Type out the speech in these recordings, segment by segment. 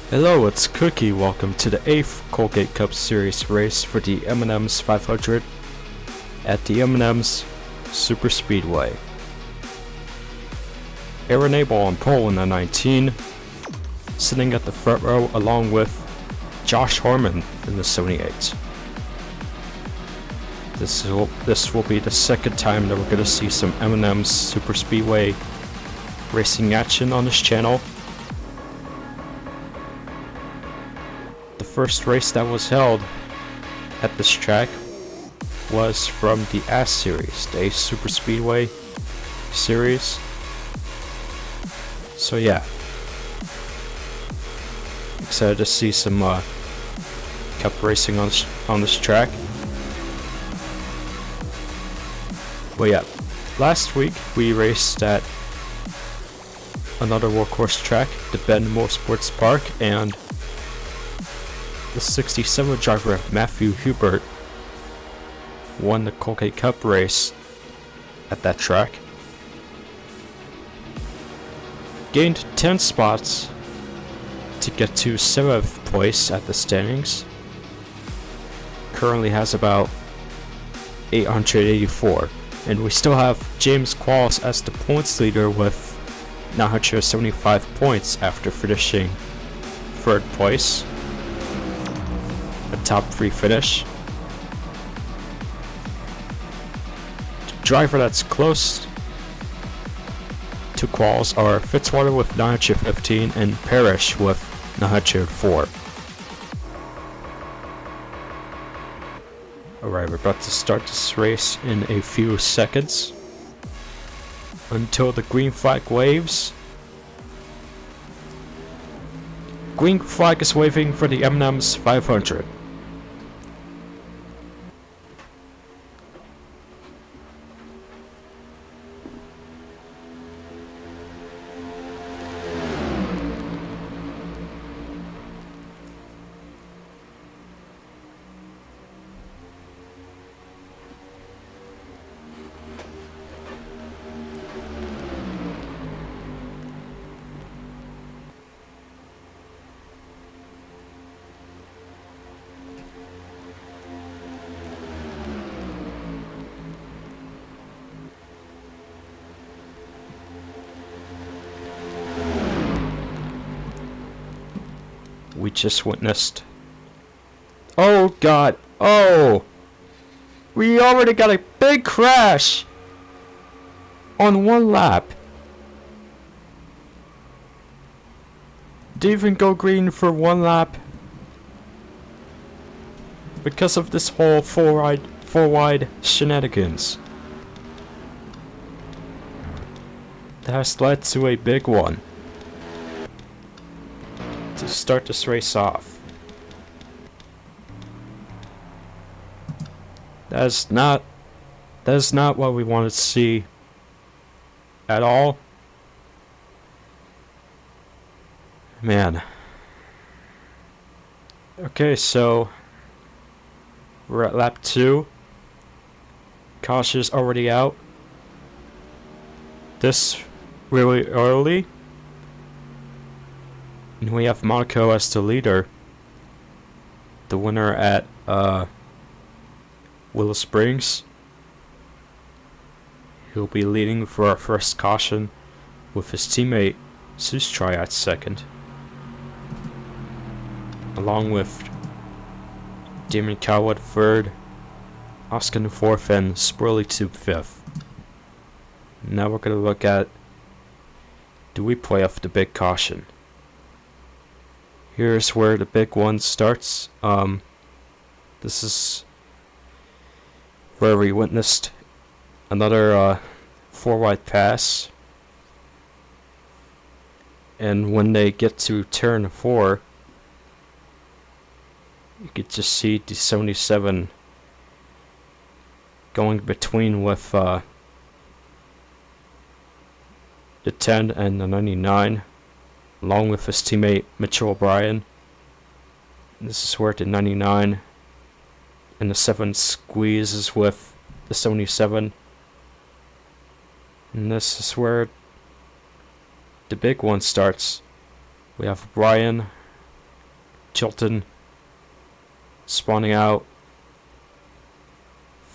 Hello, it's Cookie. Welcome to the 8th Colgate Cup Series race for the M&M's 500 at the M&M's Super Speedway. Aaron Abel on pole in the 19, sitting at the front row along with Josh Harmon in the 78. This will be the second time that we're going to see some M&M's Super Speedway racing action on this channel. The first race that was held at this track was from the AS series, the ACE Super Speedway series. So yeah, excited to see some cup racing on this track. But yeah, last week we raced at another workhorse track, the Bend Motorsports Park, and the 67 driver Matthew Hubert won the Colgate Cup race at that track. Gained 10 spots to get to 7th place at the standings. Currently has about 884. And we still have James Qualls as the points leader with 975 points after finishing 3rd place. A top 3 finish. The driver that's close to Qualls are Fitzwater with 915 and Parrish with 904. Alright, we're about to start this race in a few seconds. Until the green flag waves. Green flag is waving for the M&M's 500. We just witnessed. Oh god. Oh! We already got a big crash! On one lap. Didn't even go green for one lap. Because of this whole four wide shenanigans. That has led to a big one. To start this race off. That is not what we wanted to see at all. Man. Okay, so we're at lap 2. Caution's already out. This really early. And we have Monaco as the leader. The winner at Willow Springs. He'll be leading for our first caution with his teammate Sustry at 2nd. Along with Damon Cowwood 3rd, Oscar 4th, and Spurley Tube 5th. Now we're going to look at, do we play off the big caution? Here's where the big one starts. This is where we witnessed another 4-wide pass. And when they get to turn 4, you could just see the 77 going between with the 10 and the 99. Along with his teammate Mitchell O'Brien. This is where the 99 and the 7 squeezes with the 77. And this is where the big one starts. We have Brian Chilton spawning out.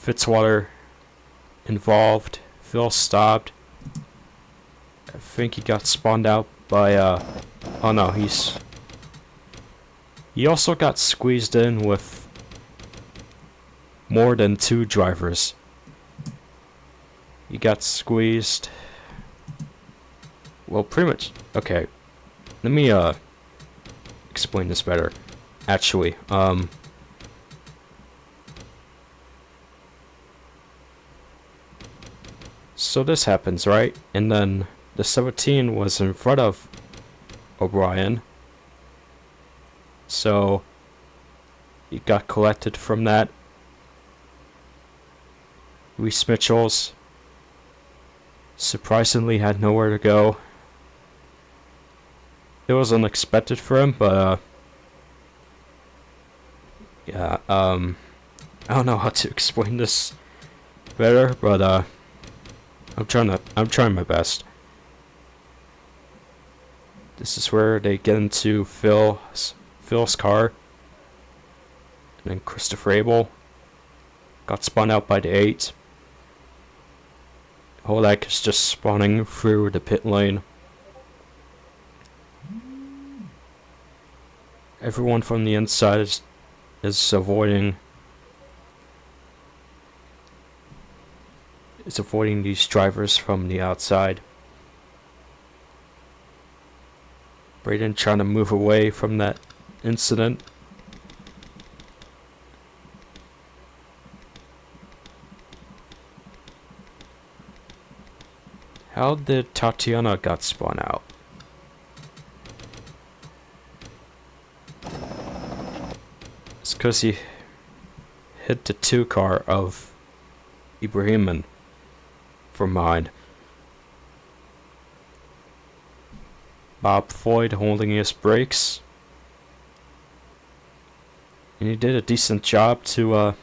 Fitzwater involved. Phil stopped. I think he got spawned out by oh no, he also got squeezed in with more than 2 drivers. He got squeezed. Well, pretty much. Okay, let me explain this better. Actually, so this happens, right? And then the 17 was in front of O'Brien. So he got collected from that. Reese Mitchell's surprisingly had nowhere to go. It was unexpected for him, but yeah, I don't know how to explain this better, but I'm trying my best. This is where they get into Phil's car, and then Christopher Abel got spun out by the 8. Holak is just spawning through the pit lane. Everyone from the inside is avoiding these drivers from the outside. Braden trying to move away from that incident. How did Tatiana got spun out? It's because he hit the 2 car of Ibrahiman from behind. Bob Floyd holding his brakes. And he did a decent job to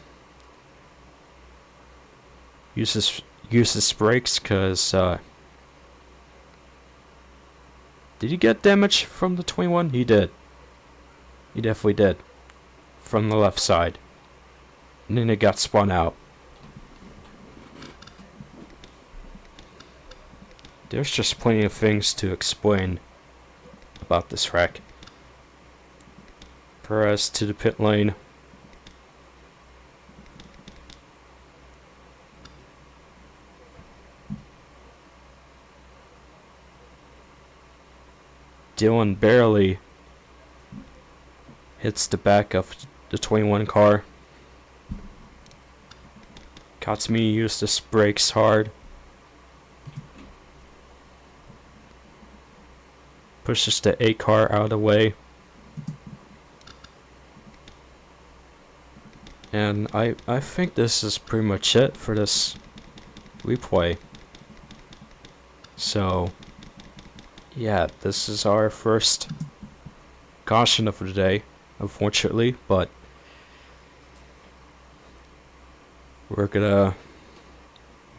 use his brakes, because did he get damage from the 21? He did. He definitely did. From the left side. And then it got spun out. There's just plenty of things to explain about this wreck. Perez to the pit lane. Dylan barely hits the back of the 21 car. Katsumi used his brakes hard. Pushes the 8 car out of the way. And I think this is pretty much it for this replay. So yeah, this is our first caution of the day, unfortunately, but we're gonna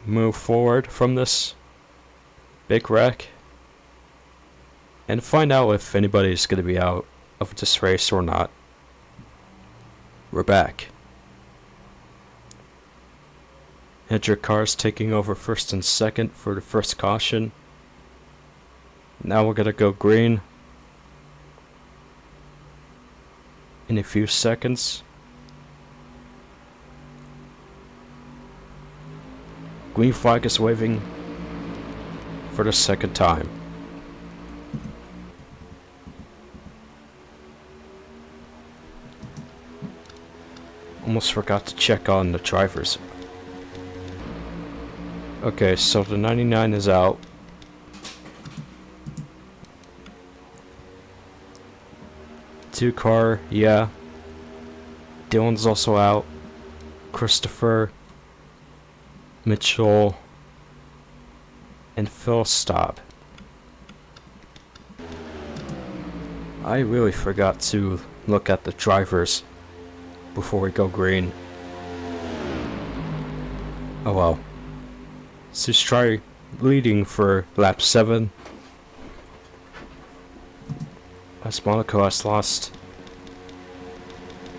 move forward from this big wreck and find out if anybody's gonna be out of this race or not. We're back. Hendrick cars taking over first and second for the first caution. Now we're gonna go green in a few seconds. Green flag is waving for the second time. Almost forgot to check on the drivers. Okay, so the 99 is out. Two car, yeah. Dylan's also out. Christopher, Mitchell, and Phil stop. I really forgot to look at the drivers before we go green. Oh well. So let's try leading for lap 7. As Monaco has lost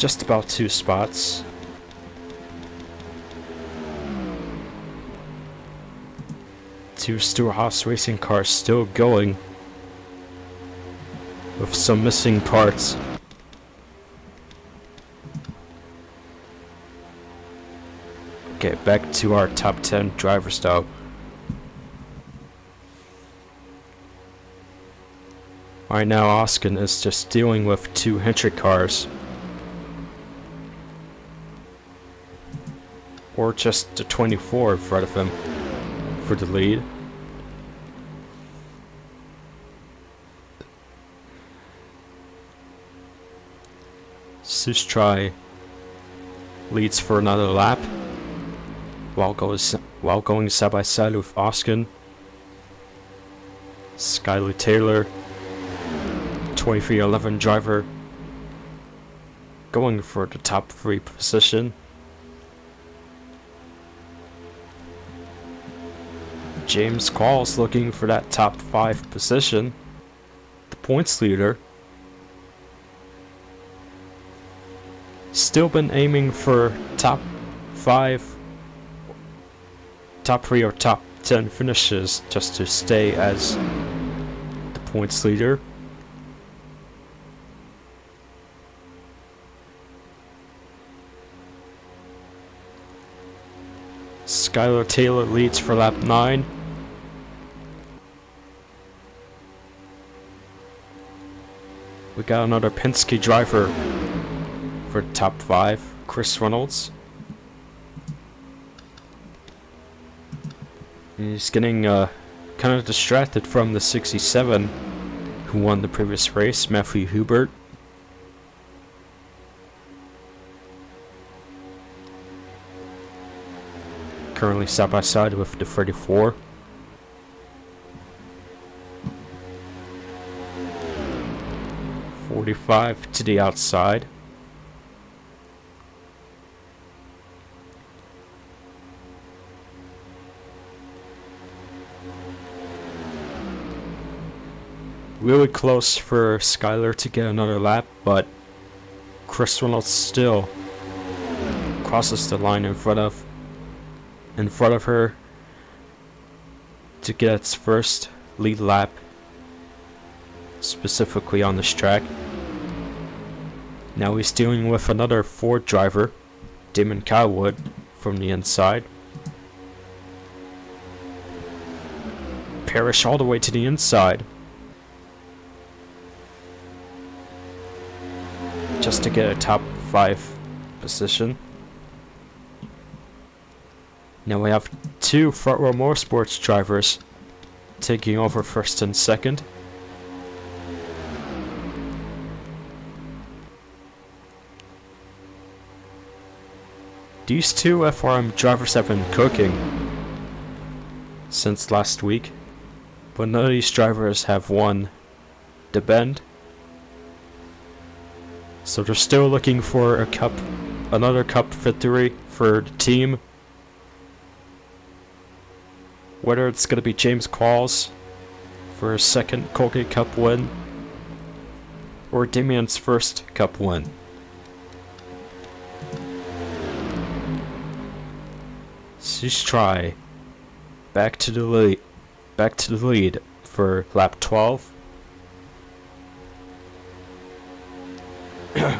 just about 2 spots. Two Storehouse racing cars still going, with some missing parts. Okay, back to our top 10 drivers though. Right now Oskin is just dealing with 2 Hendrick cars. Or just the 24 in front of him for the lead. Sustry leads for another lap while going side by side with Oskin. Skylar Taylor, 2311 driver, going for the top 3 position. James Qualls looking for that top 5 position, the points leader. Still been aiming for top 5, top 3 or top 10 finishes just to stay as the points leader. Skylar Taylor leads for lap 9. We got another Penske driver for top 5, Chris Reynolds. He's getting kind of distracted from the 67 who won the previous race, Matthew Hubert. Currently side by side with the 34. .45 to the outside. Really close for Skylar to get another lap, but Chris Reynolds still crosses the line in front of her to get its first lead lap, specifically on this track. Now he's dealing with another Ford driver, Damon Cowwood, from the inside. Parrish all the way to the inside, just to get a top 5 position. Now we have 2 Front Row Motorsports drivers taking over first and second. These 2 FRM drivers have been cooking since last week, but none of these drivers have won the Bend. So they're still looking for another cup victory for the team. Whether it's going to be James Qualls for his second Colgate Cup win, or Damian's first Cup win. Sustry back to the lead for lap 12.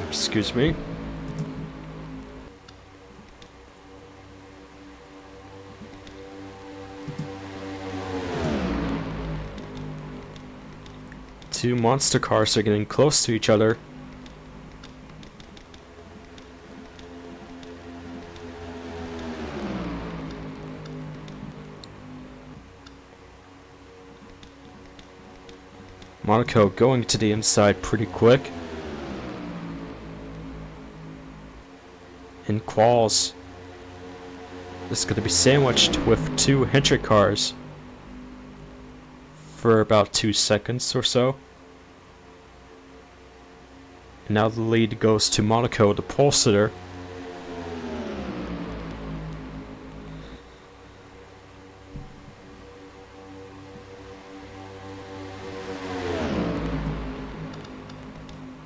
Excuse me. Two monster cars are getting close to each other. Monaco going to the inside pretty quick. And Qualls is going to be sandwiched with 2 Hendrick cars for about 2 seconds or so. And now the lead goes to Monaco, the pole sitter.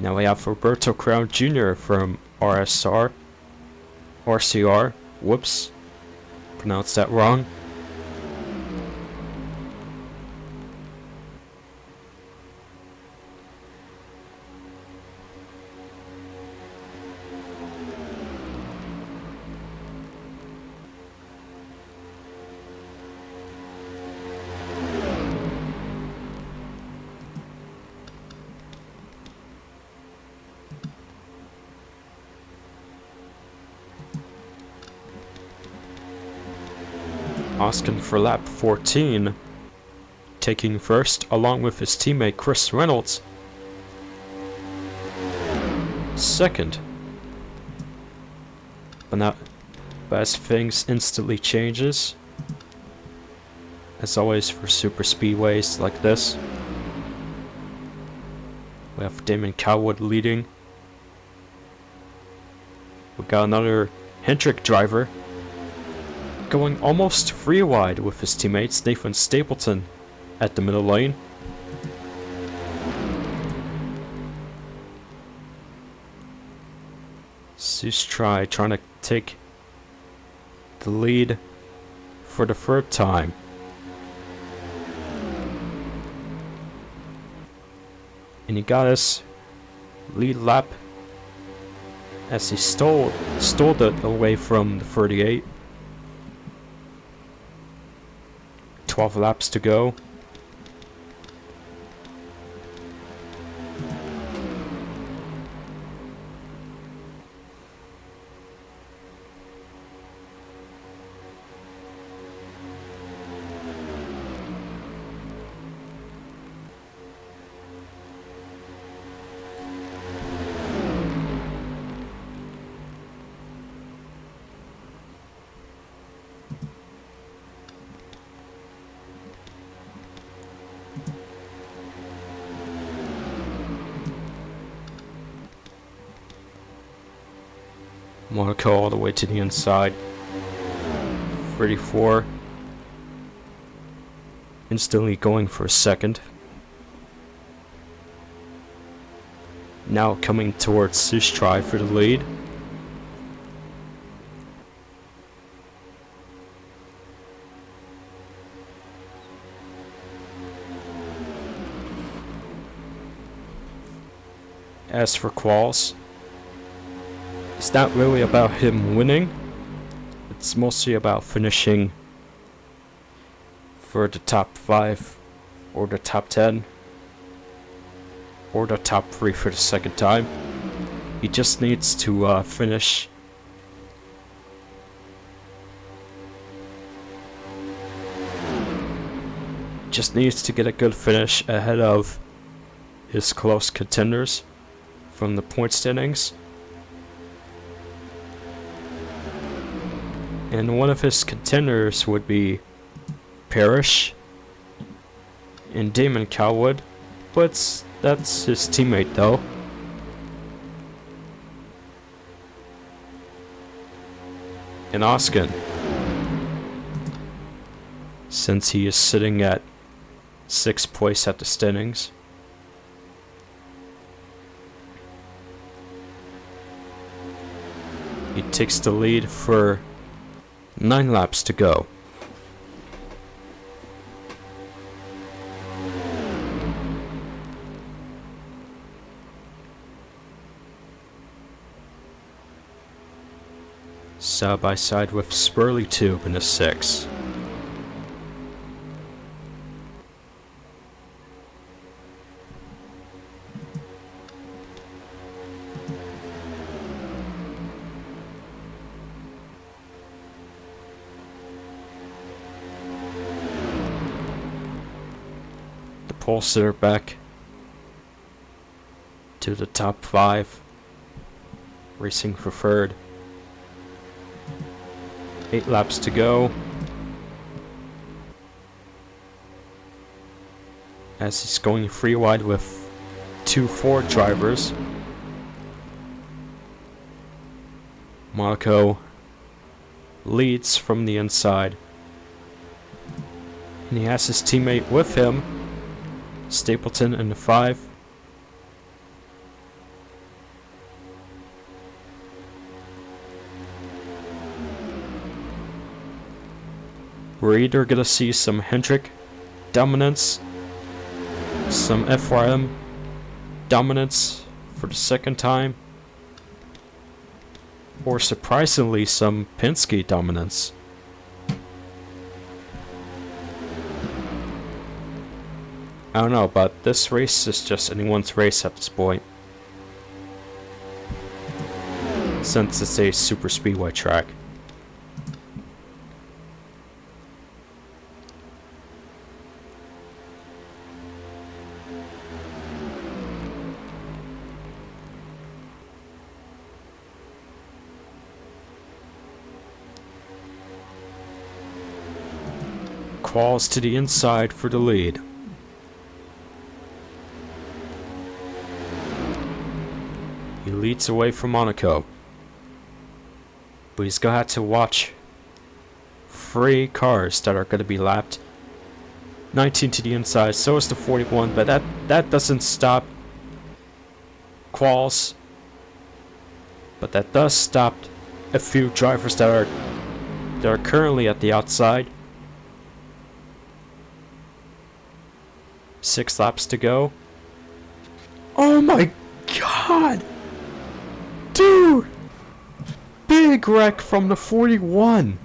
Now we have Roberto Crown Jr. from RSR, RCR, whoops, pronounced that wrong. Asking for lap 14, taking first along with his teammate Chris Reynolds. Second. But as things instantly changes, as always for super speedways like this, we have Damon Cowwood leading. We got another Hendrick driver going almost free wide with his teammates Nathan Stapleton at the middle lane. Zeus trying to take the lead for the third time. And he got his lead lap as he stole it away from the 38. 12 laps to go. Monaco all the way to the inside. 34. Instantly going for a second. Now coming towards Sustry for the lead. As for quals, it's not really about him winning, it's mostly about finishing for the top 5 or the top 10 or the top 3 for the second time. He just needs to finish just needs to get a good finish ahead of his close contenders from the point standings. And one of his contenders would be Parrish and Damon Cowwood, but that's his teammate though. And Oskin, since he is sitting at 6th place at the standings. He takes the lead for 9 laps to go. Side by side with Spurley Tube in the 6. Pole sitter back to the top 5, racing for third. 8 laps to go as he's going free wide with 2 Ford drivers. Monaco leads from the inside, and he has his teammate with him, Stapleton in the 5. we're either gonna see some Hendrick dominance, some FRM dominance for the second time, or surprisingly some Penske dominance. I don't know, but this race is just anyone's race at this point, since it's a super speedway track. Quals to the inside for the lead. He leads away from Monaco, but he's gonna have to watch 3 cars that are gonna be lapped. 19 to the inside, so is the 41, but that doesn't stop Quals, but that does stop a few drivers that are currently at the outside. 6 laps to go. Oh my god! Dude! Big wreck from the 41!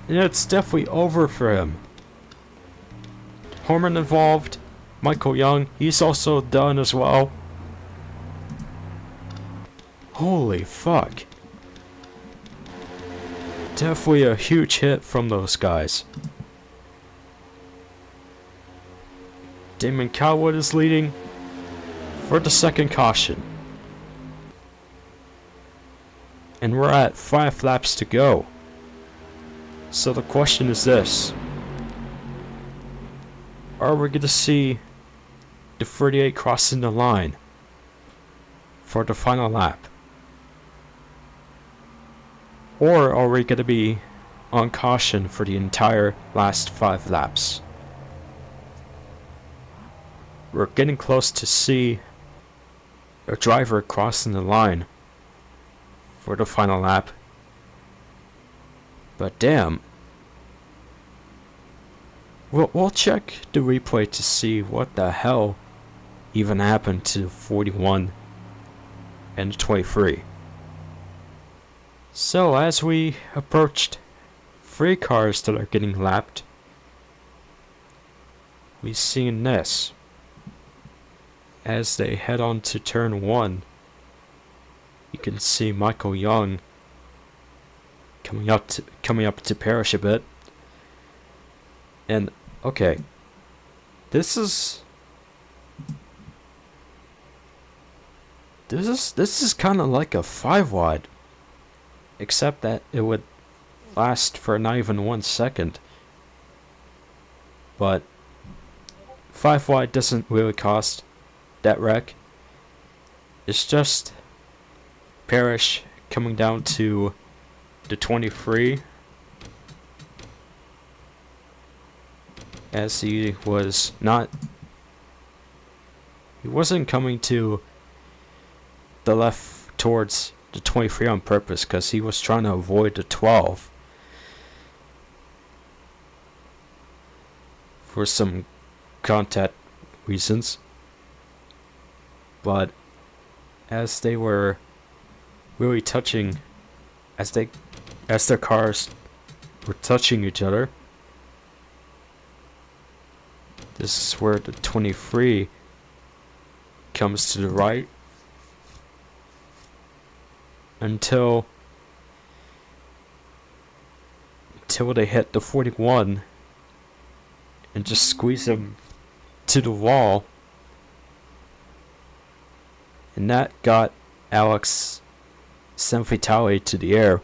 And it's definitely over for him. Horman involved. Michael Young, he's also done as well. Holy fuck. Definitely a huge hit from those guys. Damon Cowwood is leading for the second caution. And we're at 5 laps to go. So the question is this. Are we going to see the 38 crossing the line for the final lap? Or are we going to be on caution for the entire last 5 laps? We're getting close to see a driver crossing the line for the final lap. But damn. We'll check the replay to see what the hell even happened to the 41 and the 23. So as we approached 3 cars that are getting lapped, we've seen this. As they head on to turn 1, you can see Michael Young coming up to Parrish a bit. And okay, this is kind of like a 5 wide, except that it would last for not even 1 second. But 5 wide doesn't really cost that wreck. It's just Parrish coming down to the 23, as he wasn't coming to the left towards the 23 on purpose, because he was trying to avoid the 12 for some contact reasons. But as they were really touching, as their cars were touching each other, this is where the 23 comes to the right until they hit the 41 and just squeeze him to the wall. And that got Alex Sanfitale to the air.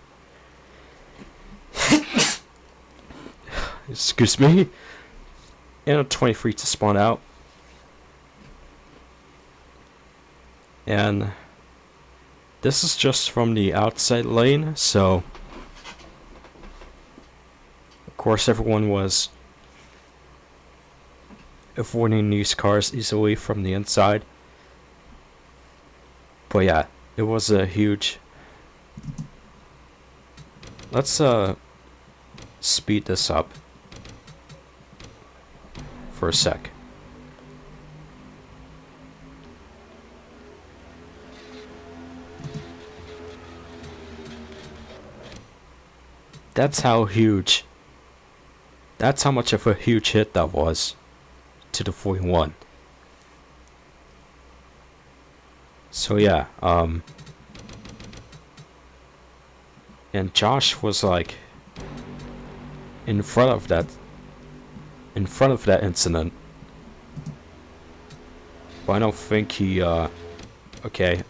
Excuse me. And a 23 to spawn out. And this is just from the outside lane, so of course everyone was avoiding these cars easily from the inside. But yeah, it was a huge... Let's speed this up for a sec. That's how huge. That's how much of a huge hit that was to the 41. So yeah, and Josh was like in front of that incident. But I don't think he okay,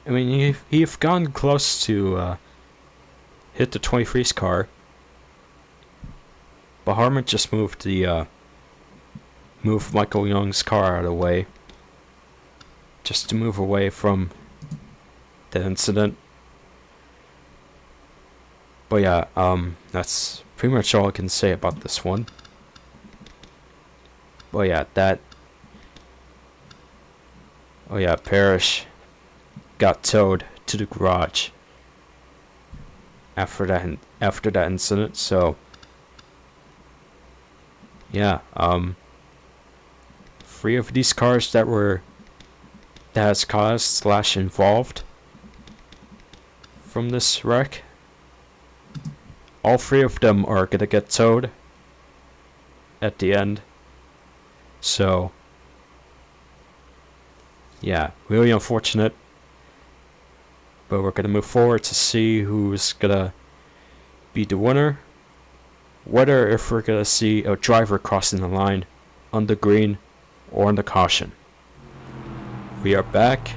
I mean, he've gone close to hit the 23's car, but Harmon just moved Michael Young's car out of the way, just to move away from the incident. But yeah, that's pretty much all I can say about this one. But yeah, Parrish got towed to the garage after that incident. So yeah, 3 of these cars that has caused / involved from this wreck, all 3 of them are gonna get towed at the end. So yeah, really unfortunate. But we're gonna move forward to see who's gonna be the winner. Whether if we're gonna see a driver crossing the line on the green or on the caution. We are back.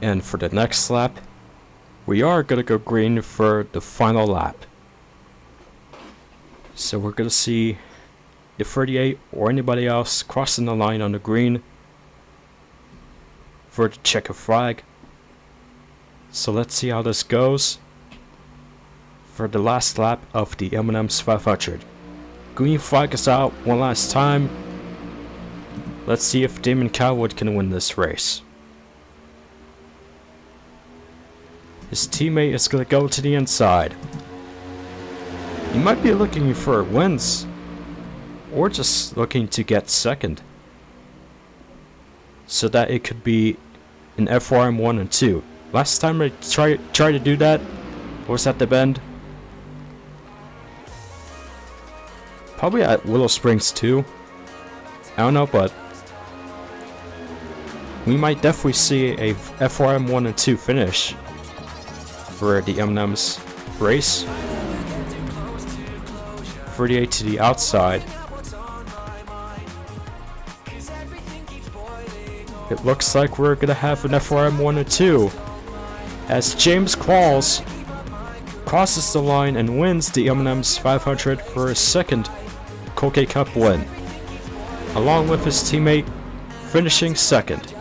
And for the next lap, we are gonna go green for the final lap. So we're gonna see the 38 or anybody else crossing the line on the green for the checker flag. So let's see how this goes for the last lap of the M&M's 500. Green flag is out one last time. Let's see if Damon Cowwood can win this race. His teammate is going to go to the inside. He might be looking for wins, or just looking to get second, so that it could be an FRM 1 and 2. Last time I tried to do that was at the bend. Probably at Willow Springs too. I don't know, but we might definitely see a FRM 1 and 2 finish for the M&M's race. 38 to the outside. It looks like we're gonna have an FRM 1 and 2 as James Qualls crosses the line and wins the M&M's 500 for his second Colgate Cup win, along with his teammate finishing second.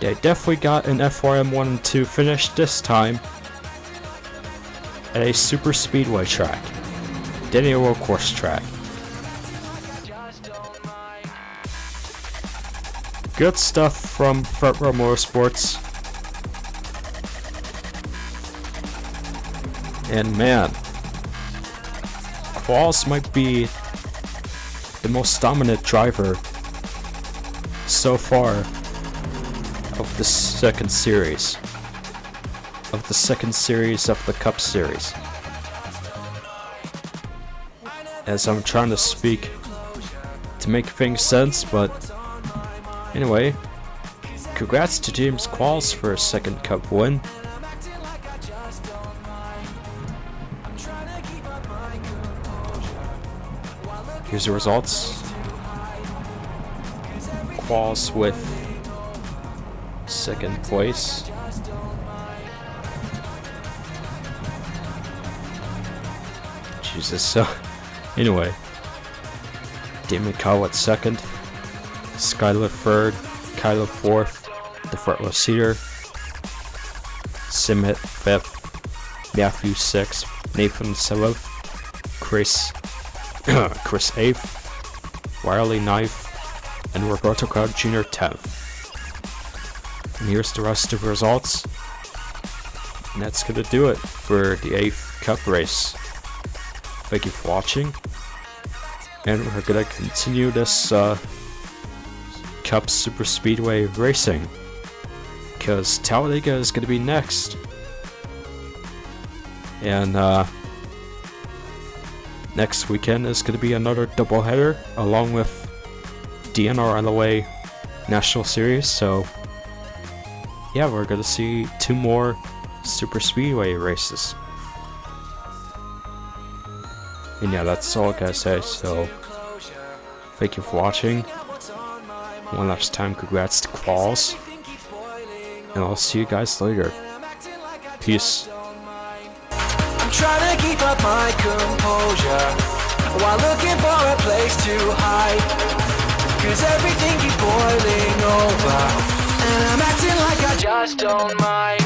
They definitely got an FRM 1 and 2 finish this time at a super speedway track, the NROL course track. Good stuff from Front Row Motorsports. And man, Qualls might be the most dominant driver so far of the second series. Of the Cup Series. As I'm trying to speak to make things sense, but anyway, congrats to James Qualls for his second Cup win. Here's the results. Qualls with second place. Jesus, so anyway, Damon Cowwood second, Skylar third, Kylo fourth, the front row seater, Simmet fifth, Matthew sixth, Nathan seventh, Chris 8th, Wiley 9th, and Roberto Crowd Jr. 10th. And here's the rest of the results. And that's gonna do it for the 8th Cup race. Thank you for watching. And we're gonna continue this Cup Super Speedway racing, because Talladega is gonna be next. And next weekend is gonna be another doubleheader along with the NRLOA National Series. So yeah, we're gonna see 2 more Super Speedway races. And yeah, that's all I gotta say. So thank you for watching. One last time, congrats to Qualls. And I'll see you guys later. Peace. I'm trying to keep up my composure while looking for a place to hide, 'cause everything keeps boiling over, and I'm acting like I just don't mind.